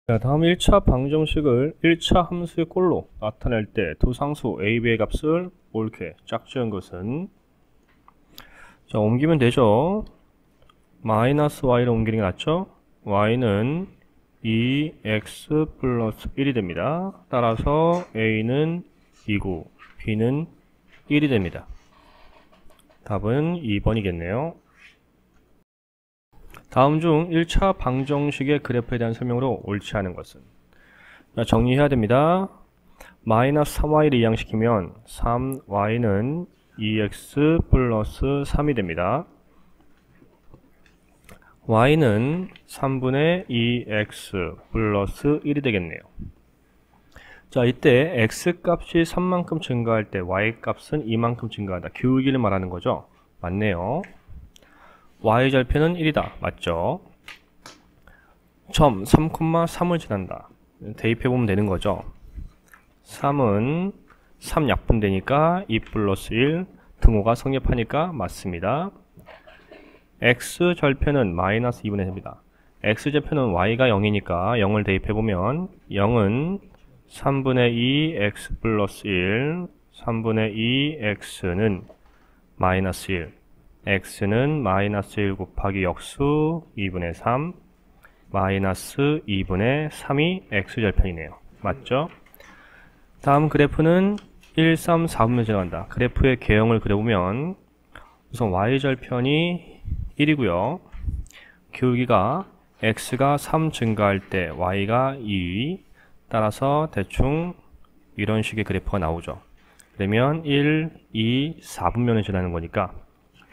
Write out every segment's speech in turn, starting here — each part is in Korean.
자, 다음 1차 방정식을 1차 함수의 꼴로 나타낼 때 두 상수 a, b의 값을 옳게 짝지은 것은, 자, 옮기면 되죠. 마이너스 y를 옮기는 게 낫죠. y는 2x 플러스 1이 됩니다. 따라서 a는 2고 b는 1이 됩니다. 답은 2번이겠네요. 다음 중 1차 방정식의 그래프에 대한 설명으로 옳지 않은 것은, 자, 정리해야 됩니다. 마이너스 3y를 이항시키면 3y는 2x 플러스 3이 됩니다. y는 3분의 2x 플러스 1이 되겠네요. 자, 이때 x 값이 3만큼 증가할 때 y 값은 2만큼 증가한다. 기울기를 말하는 거죠. 맞네요. y절편은 1이다. 맞죠? 점 3,3을 지난다. 대입해보면 되는 거죠. 3은 3 약분되니까 2 플러스 1, 등호가 성립하니까 맞습니다. x절편은 마이너스 2분의 3입니다. x절편은 y가 0이니까 0을 대입해보면 0은 3분의 2 x 플러스 1, 3분의 2 x는 마이너스 1, x는 마이너스 1 곱하기 역수 2분의 3, 마이너스 2분의 3이 x절편이네요. 맞죠? 다음 그래프는 1, 3, 4분면 지나간다. 그래프의 개형을 그려보면 우선 y절편이 1이고요. 기울기가 x가 3 증가할 때 y가 2, 따라서 대충 이런 식의 그래프가 나오죠. 그러면 1, 2, 4분면을 지나는 거니까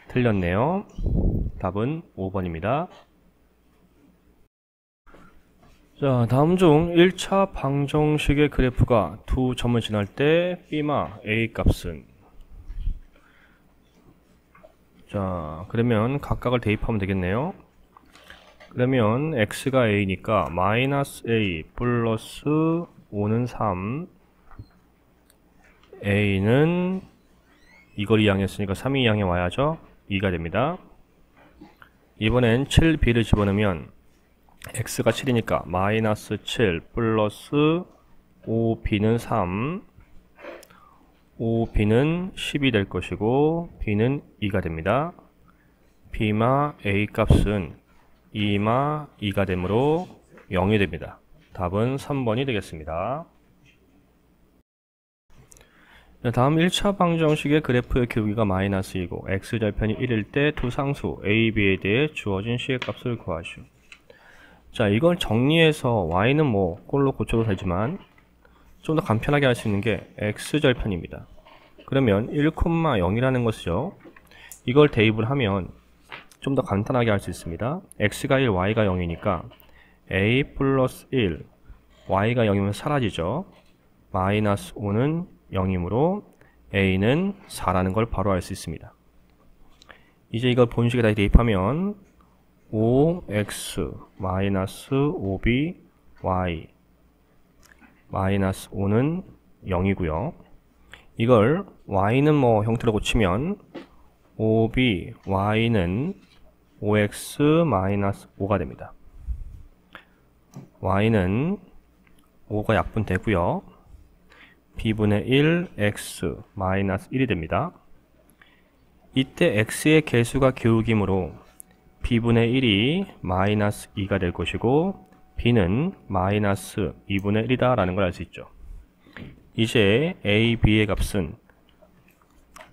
틀렸네요. 답은 5번입니다. 자, 다음 중 1차 방정식의 그래프가 두 점을 지날 때 b마 a 값은, 자, 그러면 각각을 대입하면 되겠네요. 그러면 x가 a니까 마이너스 a 플러스 5는 3, a는 이걸 이항했으니까 3이 이항해 와야죠. 2가 됩니다. 이번엔 7b를 집어넣으면 x가 7이니까 마이너스 7 플러스 5b는 3, 5b는 10이 될 것이고 b는 2가 됩니다. b마 a 값은 2마 2가 되므로 0이 됩니다. 답은 3번이 되겠습니다. 다음 1차 방정식의 그래프의 기울기가 마이너스 2고 x절편이 1일 때 두 상수 a, b에 대해 주어진 식의 값을 구하시오. 자, 이걸 정리해서 y는 뭐 꼴로 고쳐도 되지만 좀 더 간편하게 할 수 있는 게 x절편입니다. 그러면 1,0이라는 것이죠. 이걸 대입을 하면 좀 더 간단하게 할 수 있습니다. x가 1, y가 0이니까 a 플러스 1, y가 0이면 사라지죠. 마이너스 5는 0이므로 a는 4라는 걸 바로 알 수 있습니다. 이제 이걸 본식에다 대입하면 5x 마이너스 5b y 마이너스 5는 0이고요. 이걸 y는 뭐 형태로 고치면 5b y는 5x 마이너스 5가 됩니다. y는 5가 약분되고요. b분의 1 x 마이너스 1이 됩니다. 이때 x의 개수가 기울기므로 b분의 1이 마이너스 2가 될 것이고 b는 마이너스 2분의 1이다 라는 걸 알 수 있죠. 이제 a, b의 값은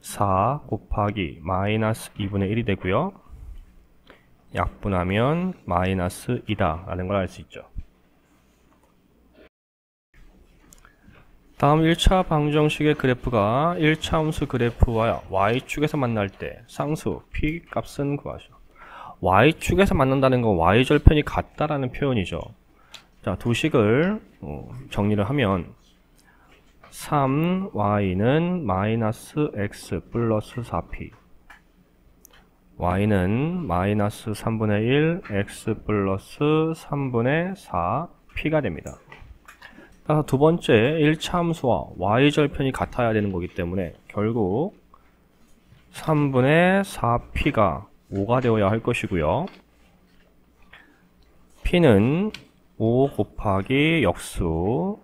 4 곱하기 마이너스 2분의 1이 되고요. 약분하면 마이너스 2다 라는 걸 알 수 있죠. 다음 1차 방정식의 그래프가 1차 함수 그래프와 y축에서 만날 때 상수 p 값은 구하시오. y축에서 만난다는 건 y절편이 같다라는 표현이죠. 자, 두 식을 정리를 하면 3y는 마이너스 x 플러스 4p, y는 마이너스 3분의 1 x 플러스 3분의 4p가 됩니다. 따라서 두 번째 1차 함수와 y절편이 같아야 되는 거기 때문에 결국 3분의 4p가 5가 되어야 할 것이고요. p는 5 곱하기 역수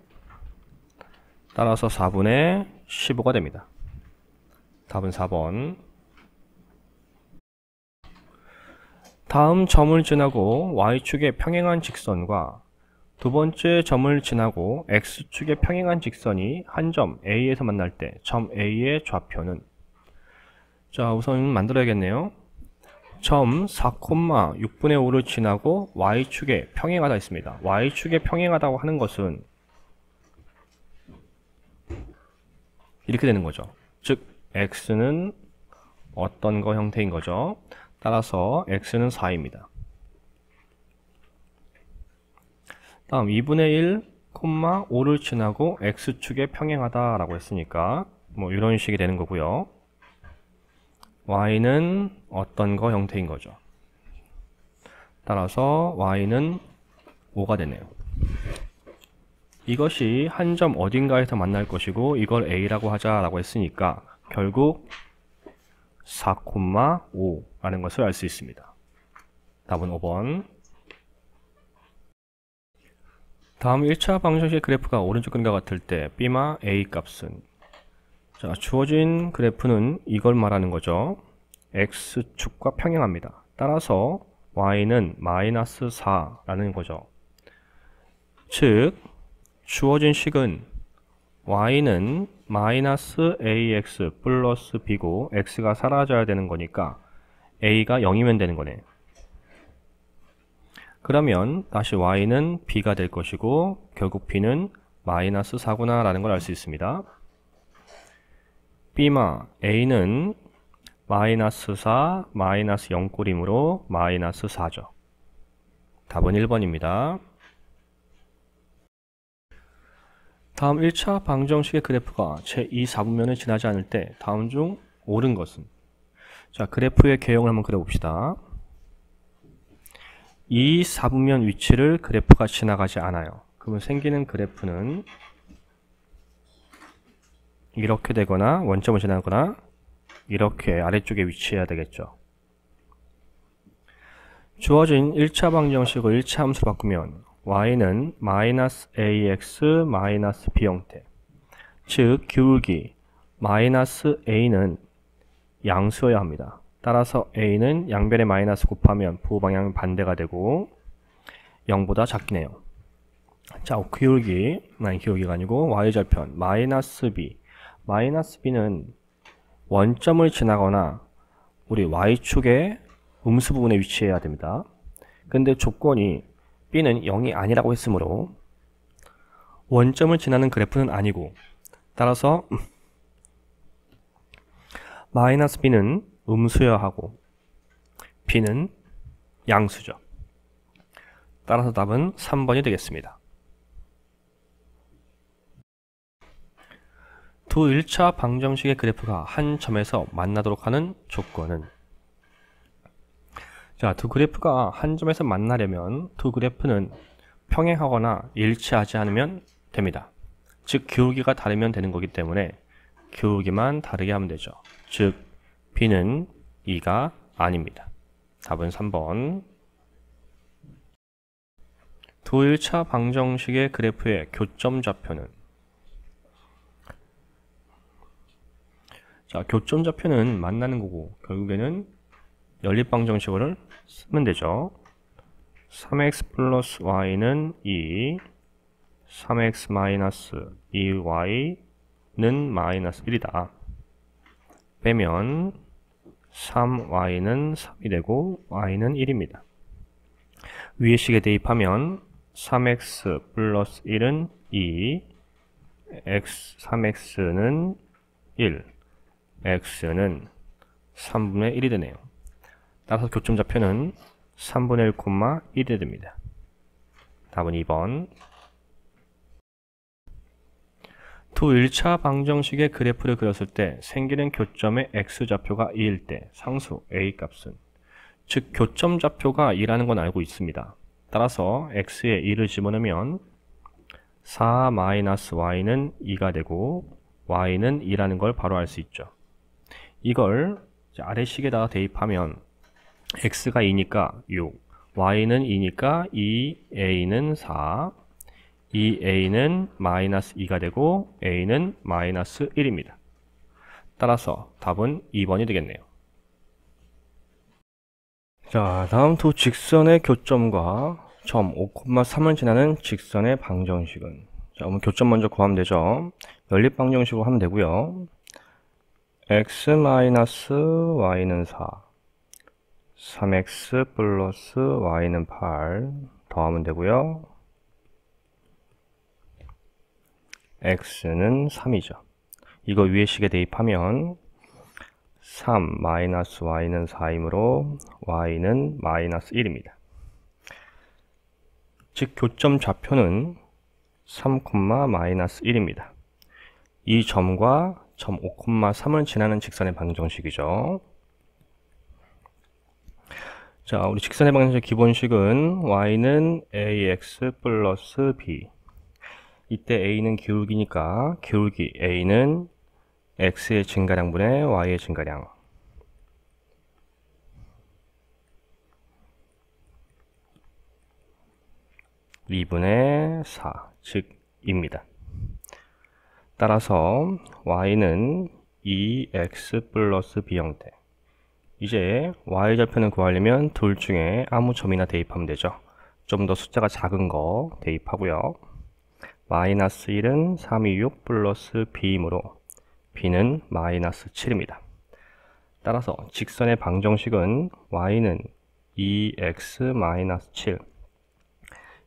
따라서 4분의 15가 됩니다. 답은 4번. 다음 점을 지나고 y축에 평행한 직선과 두 번째 점을 지나고 x축에 평행한 직선이 한 점 A에서 만날 때 점 A의 좌표는, 자 우선 만들어야겠네요. 점 4,6분의 5를 지나고 y축에 평행하다 있습니다. y축에 평행하다고 하는 것은 이렇게 되는 거죠. 즉 x는 어떤 거 형태인 거죠. 따라서 x는 4입니다. 다음 2분의 1, 5를 지나고 x축에 평행하다 라고 했으니까 뭐 이런 식이 되는 거고요. y는 어떤 거 형태인 거죠. 따라서 y는 5가 되네요. 이것이 한 점 어딘가에서 만날 것이고 이걸 a라고 하자라고 했으니까 결국 4,5 라는 것을 알 수 있습니다. 답은 5번. 다음 1차 방정식의 그래프가 오른쪽 그림과 같을 때 B마 A 값은, 자 주어진 그래프는 이걸 말하는 거죠. X축과 평행합니다. 따라서 Y는 마이너스 4라는 거죠. 즉 주어진 식은 Y는 마이너스 AX 플러스 B고 X가 사라져야 되는 거니까 A가 0이면 되는 거네. 그러면 다시 Y는 B가 될 것이고 결국 B는 마이너스 4구나 라는 걸 알 수 있습니다. B마 A는 마이너스 4, 마이너스 0꼴이므로 마이너스 4죠. 답은 1번입니다. 다음 1차 방정식의 그래프가 제2 4분면을 지나지 않을 때 다음 중 옳은 것은, 자 그래프의 개형을 한번 그려봅시다. 이 4분면 위치를 그래프가 지나가지 않아요. 그러면 생기는 그래프는 이렇게 되거나 원점을 지나거나 이렇게 아래쪽에 위치해야 되겠죠. 주어진 1차 방정식을 1차 함수로 바꾸면 y는 마이너스 ax 마이너스 b 형태, 즉 기울기 마이너스 a는 양수여야 합니다. 따라서 a는 양변에 마이너스 곱하면 부호방향 반대가 되고 0보다 작기네요. 자 기울기가 아니고 y절편 마이너스 b, 마이너스 b는 원점을 지나거나 우리 y축의 음수 부분에 위치해야 됩니다. 근데 조건이 b는 0이 아니라고 했으므로 원점을 지나는 그래프는 아니고, 따라서 마이너스 b는 음수여야 하고 b는 양수죠. 따라서 답은 3번이 되겠습니다. 두 1차 방정식의 그래프가 한 점에서 만나도록 하는 조건은, 자, 두 그래프가 한 점에서 만나려면 두 그래프는 평행하거나 일치하지 않으면 됩니다. 즉 기울기가 다르면 되는 거기 때문에 기울기만 다르게 하면 되죠. 즉 B는 2가 아닙니다. 답은 3번. 두 1차 방정식의 그래프의 교점 좌표는, 자 교점 좌표는 만나는 거고 결국에는 연립방정식을 쓰면 되죠. 3x 플러스 y는 2, 3x 마이너스 2y는 마이너스 1이다. 빼면 3y는 3이 되고 y는 1입니다. 위의 식에 대입하면 3x 플러스 1은 2, 3x는 1, x는 3분의 1이 되네요. 따라서 교점 좌표는 3분의 1,1이 됩니다. 답은 2번. 두 1차 방정식의 그래프를 그렸을 때 생기는 교점의 x좌표가 2일 때 상수 a 값은, 즉 교점 좌표가 2라는 건 알고 있습니다. 따라서 x에 2를 집어넣으면 4-y는 2가 되고 y는 2라는 걸 바로 알 수 있죠. 이걸 아래식에다가 대입하면 x가 2니까 6, y는 2니까 2a는 4, 2a는 마이너스 2가 되고 a는 마이너스 1입니다. 따라서 답은 2번이 되겠네요. 자, 다음 두 직선의 교점과 점 5,3을 지나는 직선의 방정식은, 자, 그럼 교점 먼저 구하면 되죠. 연립 방정식으로 하면 되고요. x-y는 4, 3x 플러스 y는 8 더하면 되고요. x는 3이죠. 이거 위에 식에 대입하면 3 마이너스 y는 4이므로 y는 마이너스 1입니다. 즉 교점 좌표는 3, 마이너스 1입니다. 이 점과 점 5,3을 지나는 직선의 방정식이죠. 자, 우리 직선의 방정식 기본식은 y는 ax 플러스 b. 이때 a는 기울기니까 기울기 a는 x의 증가량분의 y의 증가량. 2분의 4, 즉 입니다. 따라서 y는 2x 플러스 b 형태. 이제 y절편을 구하려면 둘 중에 아무 점이나 대입하면 되죠. 좀 더 숫자가 작은 거 대입하고요. 마이너스 1은 326 플러스 b이므로 b는 마이너스 7입니다. 따라서 직선의 방정식은 y는 2x 마이너스 7.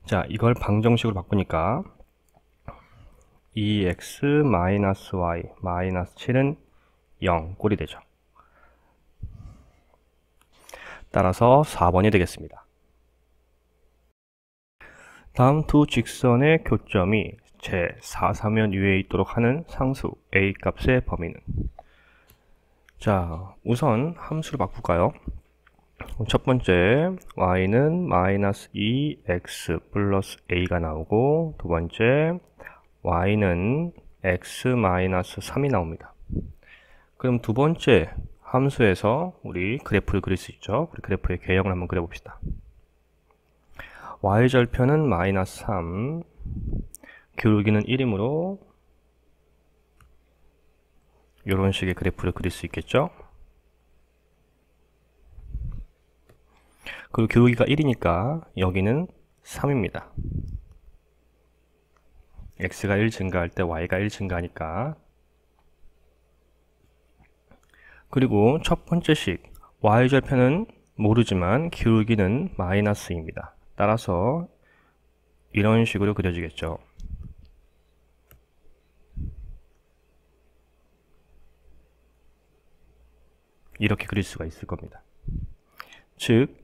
자, 이걸 방정식으로 바꾸니까 2x 마이너스 y 마이너스 7은 0 꼴이 되죠. 따라서 4번이 되겠습니다. 다음 두 직선의 교점이 제4사면 위에 있도록 하는 상수 a 값의 범위는, 자, 우선 함수를 바꿀까요? 첫 번째 y는 마이너스 2x 플러스 a가 나오고, 두 번째 y는 x 마이너스 3이 나옵니다. 그럼 두 번째 함수에서 우리 그래프를 그릴 수 있죠. 우리 그래프의 개형을 한번 그려봅시다. y절편은 마이너스 3, 기울기는 1이므로 이런 식의 그래프를 그릴 수 있겠죠. 그리고 기울기가 1이니까 여기는 3입니다. x가 1 증가할 때 y가 1 증가하니까. 그리고 첫 번째 식 y절편은 모르지만 기울기는 마이너스입니다. 따라서 이런 식으로 그려지겠죠. 이렇게 그릴 수가 있을 겁니다. 즉,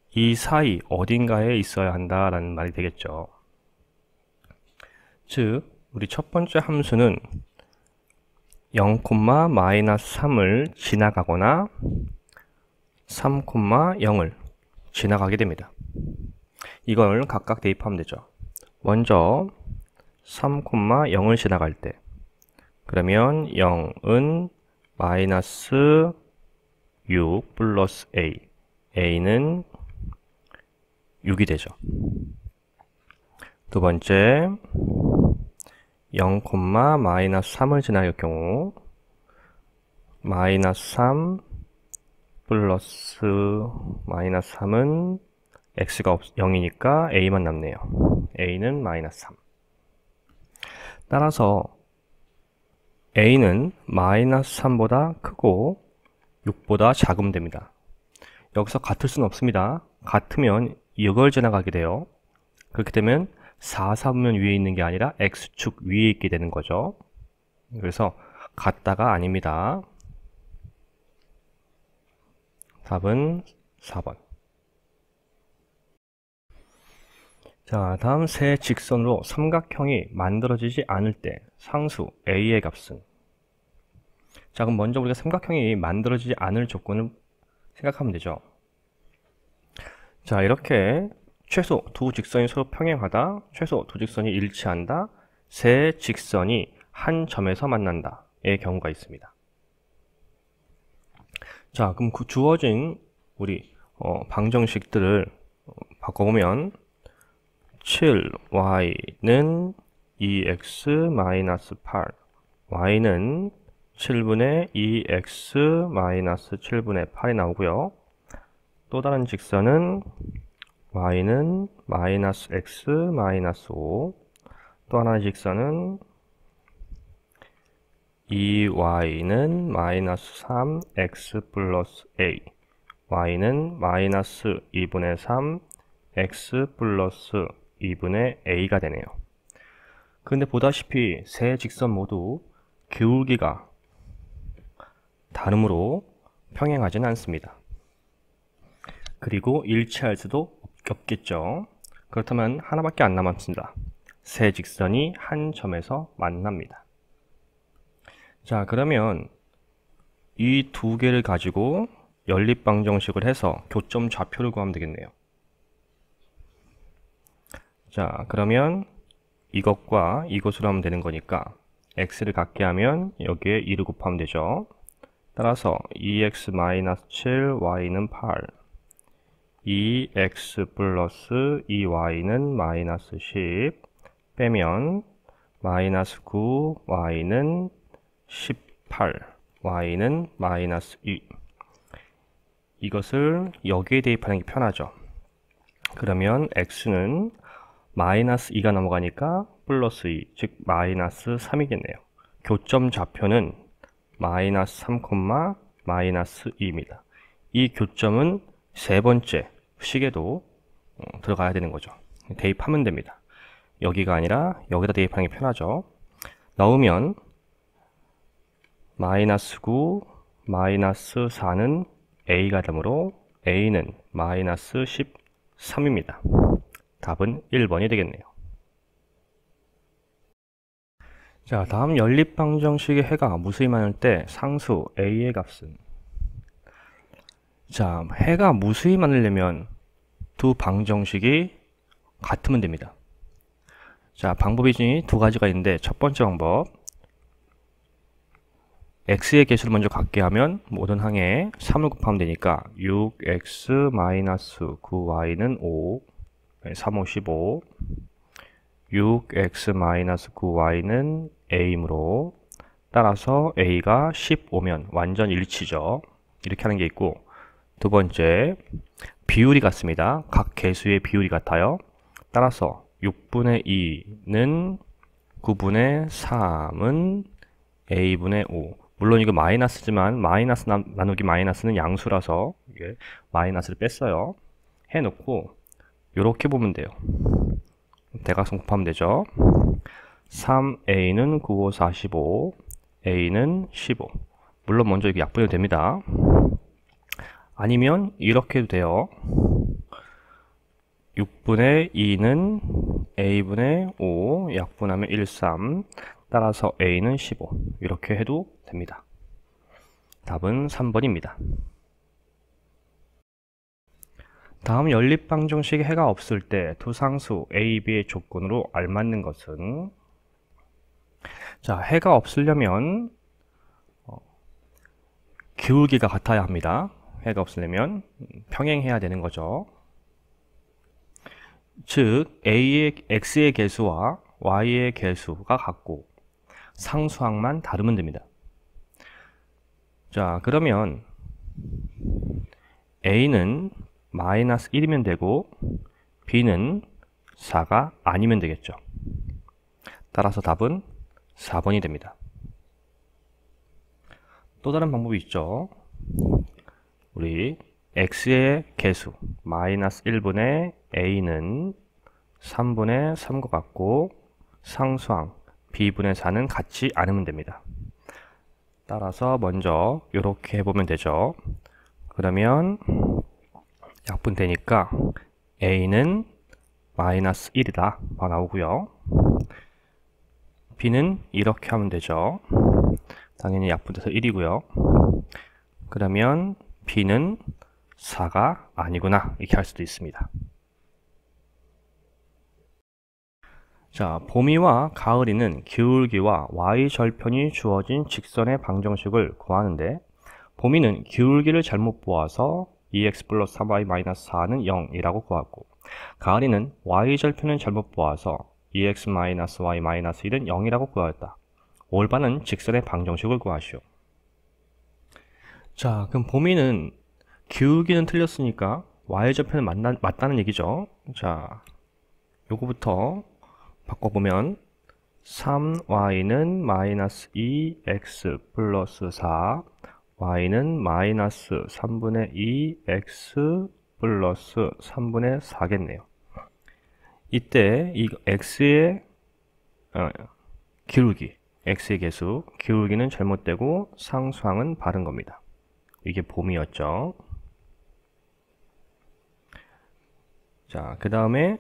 이 사이 어딘가에 있어야 한다라는 말이 되겠죠. 즉, 우리 첫 번째 함수는 0, 마이너스 3을 지나가거나 3, 0을 지나가게 됩니다. 이걸 각각 대입하면 되죠. 먼저 3, 0을 지나갈 때, 그러면 0은 마이너스 6 플러스 a는 6이 되죠. 두 번째 0, 마이너스 3을 지나갈 경우 마이너스 3 플러스 마이너스 3은 x가 0이니까 a만 남네요. a는 마이너스 3. 따라서 a는 마이너스 3보다 크고 6보다 작으면 됩니다. 여기서 같을 수는 없습니다. 같으면 이걸 지나가게 돼요. 그렇게 되면 4사분면 위에 있는 게 아니라 x축 위에 있게 되는 거죠. 그래서 같다가 아닙니다. 답은 4번. 자, 다음 세 직선으로 삼각형이 만들어지지 않을 때 상수 a의 값은, 자, 그럼 먼저 우리가 삼각형이 만들어지지 않을 조건을 생각하면 되죠. 자, 이렇게 최소 두 직선이 서로 평행하다, 최소 두 직선이 일치한다, 세 직선이 한 점에서 만난다의 경우가 있습니다. 자, 그럼 그 주어진 우리 방정식들을 바꿔보면 7y는 2x-8 y는 7분의 2x-7분의 8이 나오고요. 또 다른 직선은 y는 마이너스 x 마이너스 5, 또 하나의 직선은 2y는 마이너스 3x 플러스 a, y는 마이너스 2분의 3 x 플러스 2분의 a가 되네요. 근데 보다시피 세 직선 모두 기울기가 다름으로 평행하지는 않습니다. 그리고 일치할 수도 없겠죠. 그렇다면 하나밖에 안 남았습니다. 세 직선이 한 점에서 만납니다. 자, 그러면 이 두 개를 가지고 연립방정식을 해서 교점 좌표를 구하면 되겠네요. 자, 그러면 이것과 이것으로 하면 되는 거니까 x를 같게 하면 여기에 2를 곱하면 되죠. 따라서 2x-7, y는 8, 2x 플러스 2y는 마이너스 10 빼면 마이너스 9, y는 18, y는 마이너스 2. 이것을 여기에 대입하는 게 편하죠. 그러면 x는 마이너스 2가 넘어가니까 플러스 2, 즉 마이너스 3이겠네요. 교점 좌표는 마이너스 3, 마이너스 2입니다. 이 교점은 세 번째 식에도 들어가야 되는 거죠. 대입하면 됩니다. 여기가 아니라 여기다 대입하는 게 편하죠. 넣으면 마이너스 9, 마이너스 4는 a가 되므로 a는 마이너스 13입니다. 답은 1번이 되겠네요. 자, 다음 연립방정식의 해가 무수히 많을 때 상수 a의 값은, 자, 해가 무수히 많으려면 두 방정식이 같으면 됩니다. 자, 방법이 두 가지가 있는데 첫 번째 방법, x의 개수를 먼저 같게 하면 모든 항에 3을 곱하면 되니까 6x-9y는 5, 3, 5, 15, 6x-9y는 a이므로 따라서 a가 15면 완전 일치죠. 이렇게 하는 게 있고, 두 번째, 비율이 같습니다. 각 개수의 비율이 같아요. 따라서 6분의 2는 9분의 3은 a분의 5. 물론 이거 마이너스지만 마이너스 나누기 마이너스는 양수라서 이게 마이너스를 뺐어요. 해놓고 이렇게 보면 돼요. 대각선 곱하면 되죠. 3a는 9, 5, 45, a는 15. 물론 먼저 이게 약분이 됩니다. 아니면 이렇게 해도 돼요. 6분의 2는 a분의 5, 약분하면 1, 3. 따라서 a는 15. 이렇게 해도 됩니다. 답은 3번입니다. 다음 연립방정식에 해가 없을 때 두 상수 a, b의 조건으로 알맞는 것은, 자, 해가 없으려면 기울기가 같아야 합니다. 해가 없으려면 평행해야 되는 거죠. 즉 x의 개수와 y의 개수가 같고 상수항만 다르면 됩니다. 자, 그러면 a는 마이너스 1이면 되고 b는 4가 아니면 되겠죠. 따라서 답은 4번이 됩니다. 또 다른 방법이 있죠. 우리 x의 개수 마이너스 1분의 a는 3분의 3과 같고 상수항 b분의 4는 같지 않으면 됩니다. 따라서 먼저 이렇게 해보면 되죠. 그러면 약분되니까 a는 마이너스 1이다 나오고요. b는 이렇게 하면 되죠. 당연히 약분돼서 1이고요. 그러면 b는 4가 아니구나 이렇게 할 수도 있습니다. 자, 봄이와 가을이는 기울기와 y절편이 주어진 직선의 방정식을 구하는데, 봄이는 기울기를 잘못 보아서 2x 플러스 3y 마이너스 4는 0이라고 구하고, 가을이는 y절편은 잘못 보아서 2x 마이너스 y 마이너스 1은 0이라고 구하였다. 올바른 직선의 방정식을 구하시오. 자, 그럼 봄이는 기울기는 틀렸으니까 y절편은 맞다는 얘기죠. 자, 요거부터 바꿔보면 3y는 마이너스 2x 플러스 4, y는 마이너스 3분의 2x 플러스 3분의 4겠네요. 이때 이 x의 기울기, x의 개수, 기울기는 잘못되고 상수항은 바른 겁니다. 이게 봄이었죠. 자, 그 다음에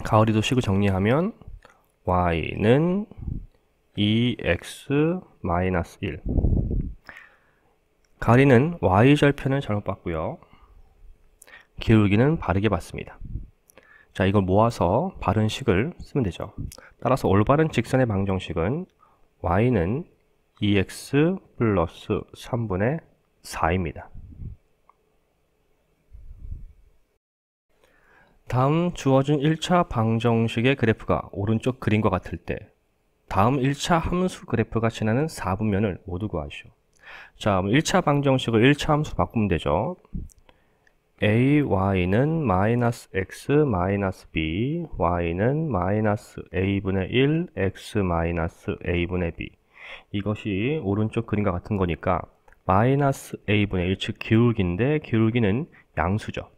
가을이도 식을 정리하면 y는 2x 마이너스 1. 가을이는 y절편을 잘못 봤고요. 기울기는 바르게 봤습니다. 자, 이걸 모아서 바른 식을 쓰면 되죠. 따라서 올바른 직선의 방정식은 y는 2x 플러스 3분의 4입니다. 다음 주어진 1차 방정식의 그래프가 오른쪽 그림과 같을 때 다음 1차 함수 그래프가 지나는 4분면을 모두 구하시오. 자, 1차 방정식을 1차 함수 바꾸면 되죠. ay는 마이너스 x 마이너스 b, y는 마이너스 a분의 1 x 마이너스 a분의 b. 이것이 오른쪽 그림과 같은 거니까 마이너스 a분의 1, 즉 기울기인데 기울기는 양수죠.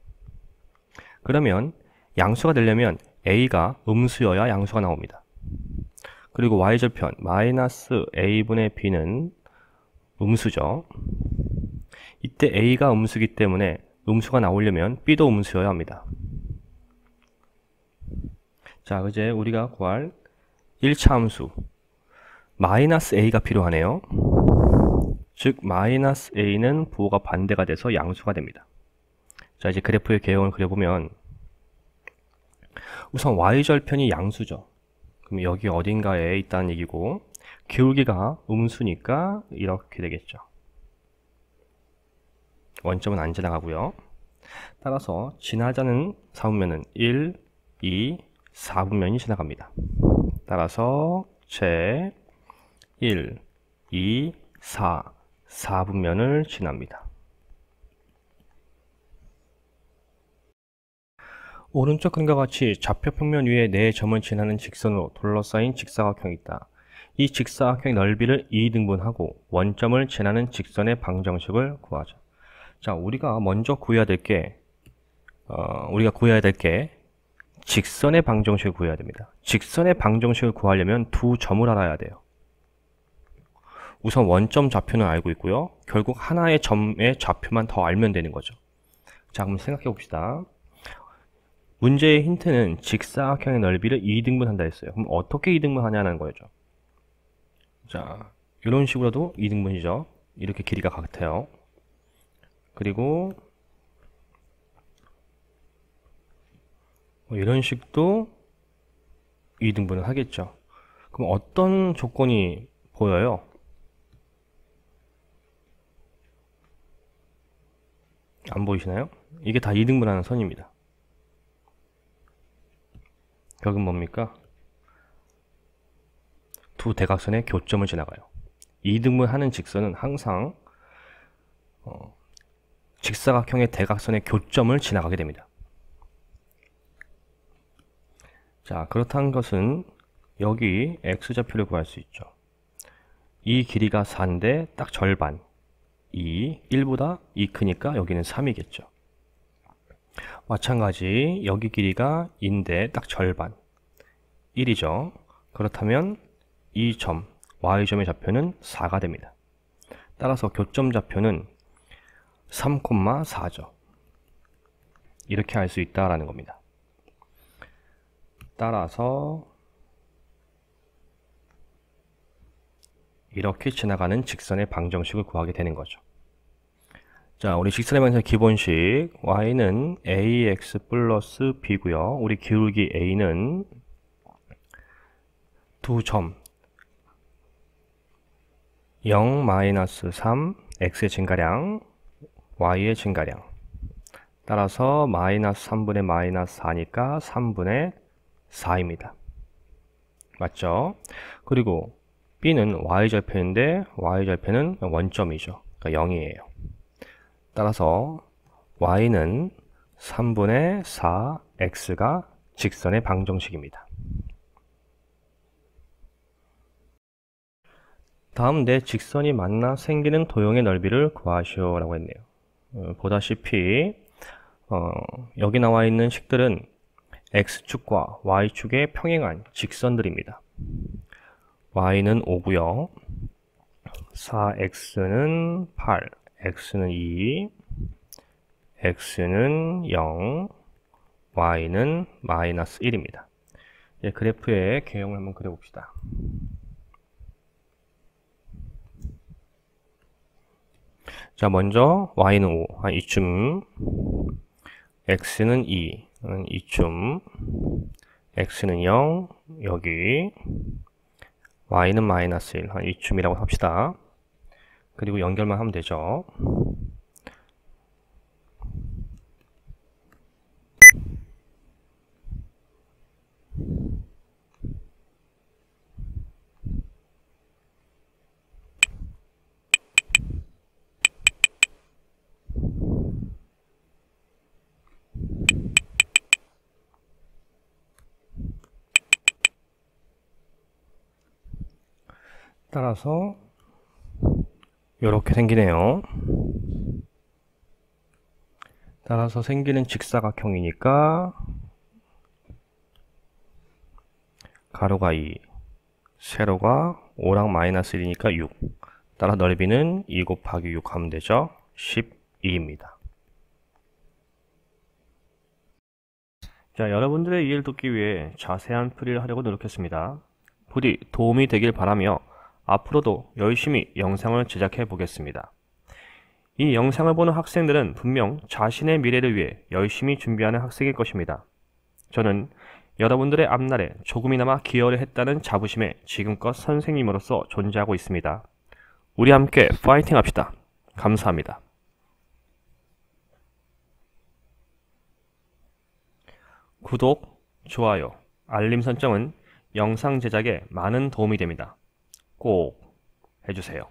그러면 양수가 되려면 a가 음수여야 양수가 나옵니다. 그리고 y절편 마이너스 a분의 b는 음수죠. 이때 a가 음수기 때문에 음수가 나오려면 b도 음수여야 합니다. 자, 이제 우리가 구할 1차 함수 마이너스 a가 필요하네요. 즉 마이너스 a는 부호가 반대가 돼서 양수가 됩니다. 자, 이제 그래프의 개형을 그려보면 우선 y절편이 양수죠. 그럼 여기 어딘가에 있다는 얘기고 기울기가 음수니까 이렇게 되겠죠. 원점은 안 지나가고요. 따라서 지나자는 4분면은 1, 2, 4분면이 지나갑니다. 따라서 제 1, 2, 4분면을 지납니다. 오른쪽 그림과 같이 좌표 평면 위에 4점을 지나는 직선으로 둘러싸인 직사각형이 있다. 이 직사각형의 넓이를 2등분하고 원점을 지나는 직선의 방정식을 구하자. 자, 우리가 먼저 구해야 될 게 직선의 방정식을 구해야 됩니다. 직선의 방정식을 구하려면 두 점을 알아야 돼요. 우선 원점 좌표는 알고 있고요. 결국 하나의 점의 좌표만 더 알면 되는 거죠. 자, 그럼 생각해 봅시다. 문제의 힌트는 직사각형의 넓이를 2등분한다 했어요. 그럼 어떻게 2등분 하냐는 거죠. 자, 이런 식으로도 2등분이죠. 이렇게 길이가 같아요. 그리고 이런 식도 2등분을 하겠죠. 그럼 어떤 조건이 보여요? 안 보이시나요? 이게 다 2등분하는 선입니다. 격은 뭡니까? 두 대각선의 교점을 지나가요. 2등분하는 직선은 항상 직사각형의 대각선의 교점을 지나가게 됩니다. 자, 그렇다는 것은 여기 x좌표를 구할 수 있죠. 이 길이가 4인데 딱 절반. 1보다 2 크니까 여기는 3이겠죠. 마찬가지 여기 길이가 2인데 딱 절반. 1이죠. 그렇다면 이 점, y점의 좌표는 4가 됩니다. 따라서 교점 좌표는 3,4죠. 이렇게 알 수 있다라는 겁니다. 따라서 이렇게 지나가는 직선의 방정식을 구하게 되는 거죠. 자, 우리 직선의 방정식 기본식 y는 ax 플러스 b고요. 우리 기울기 a는 두 점 0-3 x의 증가량, y의 증가량. 따라서 마이너스 3분의 마이너스 4니까 3분의 4입니다. 맞죠? 그리고 b는 y절편인데 y절편은 원점이죠. 그러니까 0이에요. 따라서 y는 3분의 4 x가 직선의 방정식입니다. 다음 내 직선이 만나 생기는 도형의 넓이를 구하시오 라고 했네요. 보다시피 여기 나와 있는 식들은 x축과 y축의 평행한 직선들입니다. y는 5고요. 4x는 8, x는 2, x는 0, y는 마이너스 1입니다. 그래프의 개형을 한번 그려봅시다. 자, 먼저 y는 5, 한 이쯤, x는 2, 이쯤, x는 0, 여기, y는 마이너스 1, 한 이쯤이라고 합시다. 그리고 연결만 하면 되죠. 따라서 이렇게 생기네요. 따라서 생기는 직사각형이니까 가로가 2, 세로가 5랑 마이너스 1이니까 6. 따라 넓이는 2 곱하기 6 하면 되죠. 12입니다. 자, 여러분들의 이해를 돕기 위해 자세한 풀이를 하려고 노력했습니다. 부디 도움이 되길 바라며 앞으로도 열심히 영상을 제작해 보겠습니다. 이 영상을 보는 학생들은 분명 자신의 미래를 위해 열심히 준비하는 학생일 것입니다. 저는 여러분들의 앞날에 조금이나마 기여를 했다는 자부심에 지금껏 선생님으로서 존재하고 있습니다. 우리 함께 파이팅 합시다. 감사합니다. 구독, 좋아요, 알림 설정은 영상 제작에 많은 도움이 됩니다. 꼭 해주세요.